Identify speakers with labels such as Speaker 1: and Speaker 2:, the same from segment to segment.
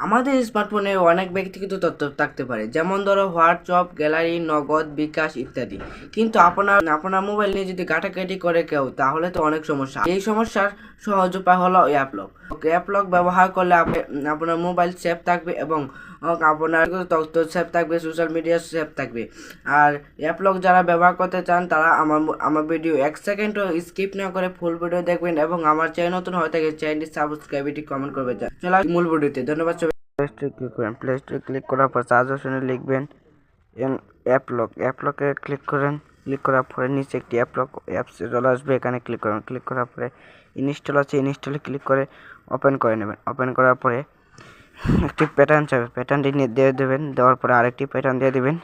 Speaker 1: আমাদের স্মার্টফোনে অনেক ব্যক্তিগত তথ্য থাকতে পারে, যেমন ধরো হোয়াটসঅ্যাপ, গ্যালারি, নগদ, বিকাশ ইত্যাদি। কিন্তু আপনার মোবাইল নিয়ে যদি ঘাটাঘাটি করে কেউ, তাহলে তো অনেক সমস্যা। এই সমস্যার সহজ উপায় হলো অ্যাপ লক। অ্যাপ লক ব্যবহার করলে আপনার মোবাইল সেফ থাকবে এবং আপনার তথ্য সেফ থাকবে, সোশ্যাল মিডিয়া সেফ থাকবে। আর অ্যাপ লক যারা ব্যবহার করতে চান, তারা আমার ভিডিও 1 সেকেন্ডও স্কিপ না করে ফুল ভিডিও দেখবেন এবং আমার চ্যানেল নতুন হয়ে থাকে চ্যানেলটি সাবস্ক্রাইব এটি কমেন্ট করবেন। চলো মূল ভিডিওতে। ধন্যবাদ। প্লে স্টোরে ক্লিক করেন। প্লে স্টোরে ক্লিক করার পর সার্চ অপশনে লিখবেন অ্যাপ লক। অ্যাপ লকে ক্লিক করেন। ক্লিক করার পরে নিচে একটি অ্যাপ লক অ্যাপস চলে আসবে, এখানে ক্লিক করবেন। ক্লিক করার পরে ইনস্টল আছে, ইনস্টলে ক্লিক করে ওপেন করে নেবেন। ওপেন করার পরে একটি প্যাটার্ন চাবে, প্যাটার্নটি দিয়ে দেবেন। দেওয়ার পরে আরেকটি প্যাটার্ন দিয়ে দেবেন।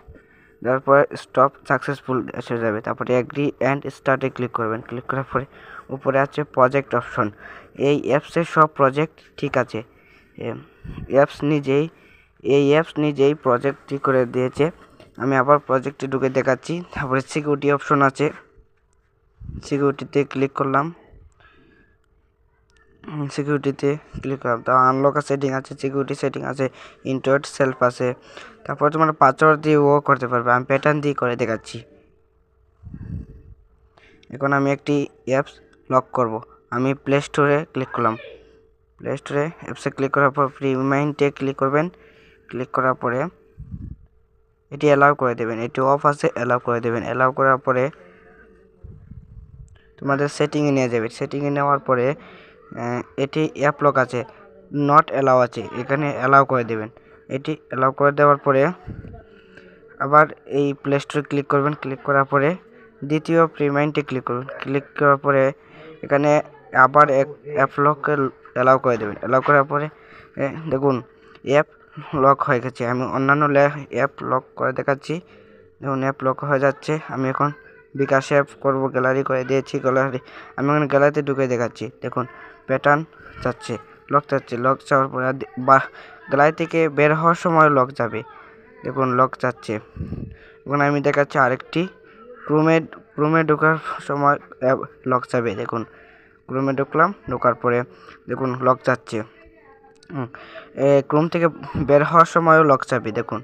Speaker 1: দেওয়ার পরে স্টপ সাকসেসফুল এসে যাবে। তারপরে এগ্রি অ্যান্ড স্টার্টে ক্লিক করবেন। ক্লিক করার পরে উপরে আছে প্রজেক্ট অপশন। এই অ্যাপসের সব প্রজেক্ট ঠিক আছে। এই অ্যাপস নিজেই প্রজেক্টটি করে দিয়েছে। আমি আবার প্রজেক্টে ঢুকে দেখাচ্ছি। তারপরে সিকিউরিটি অপশন আছে, সিকিউরিটিতে ক্লিক করলাম। সিকিউরিটিতে ক্লিক করলাম, তো আনলক সেটিং আছে, সিকিউরিটি সেটিং আছে, ইন্টারনেট সেলফ আছে। তারপর তোমার পাসওয়ার্ড দিয়ে ও করতে পারবে। আমি প্যাটার্ন দিয়ে করে দেখাচ্ছি। এখন আমি একটি অ্যাপস লক করব। আমি প্লে স্টোরে ক্লিক করলাম। প্লে স্টোরে অ্যাপসে ক্লিক করার পর রিমাইন্ডে ক্লিক করবেন। ক্লিক করার পরে এটি অ্যালাউ করে দেবেন। এটি অফ আছে, অ্যালাউ করে দেবেন। অ্যালাউ করার পরে তোমাদের সেটিংয়ে নিয়ে যাবে। সেটিংয়ে নেওয়ার পরে এটি অ্যাপ লক আছে, নট অ্যালাউ আছে, এখানে অ্যালাউ করে দেবেন। এটি অ্যালাউ করে দেওয়ার পরে আবার এই প্লে স্টোরে ক্লিক করবেন। ক্লিক করার পরে দ্বিতীয় রিমাইন্ডে ক্লিক করবেন। ক্লিক করার পরে এখানে আবার অ্যাপ লককে অ্যালাউ করে দেবেন। অ্যালাউ করার পরে দেখুন অ্যাপ লক হয়ে গেছে। আমি অন্যান্য অ্যাপ লক করে দেখাচ্ছি। দেখুন অ্যাপ লক হয়ে যাচ্ছে। আমি এখন বিকাশ অ্যাপ করবো, গ্যালারি করে দিয়েছি। গ্যালারি আমি এখন গ্যালারিতে ঢুকে দেখাচ্ছি। দেখুন প্যাটার্ন যাচ্ছে, লক যাচ্ছে। লক যাওয়ার পরে বা গ্যালারি থেকে বের হওয়ার সময় লক যাবে। দেখুন লক যাচ্ছে। এখন আমি দেখাচ্ছি আরেকটি ক্রোমে ঢোকার সময় লক যাবে। দেখুন ক্রোমে ঢুকলাম, ঢোকার পরে দেখুন লক যাচ্ছে। ক্রোম থেকে বের হওয়ার সময়ও লক যাবে। দেখুন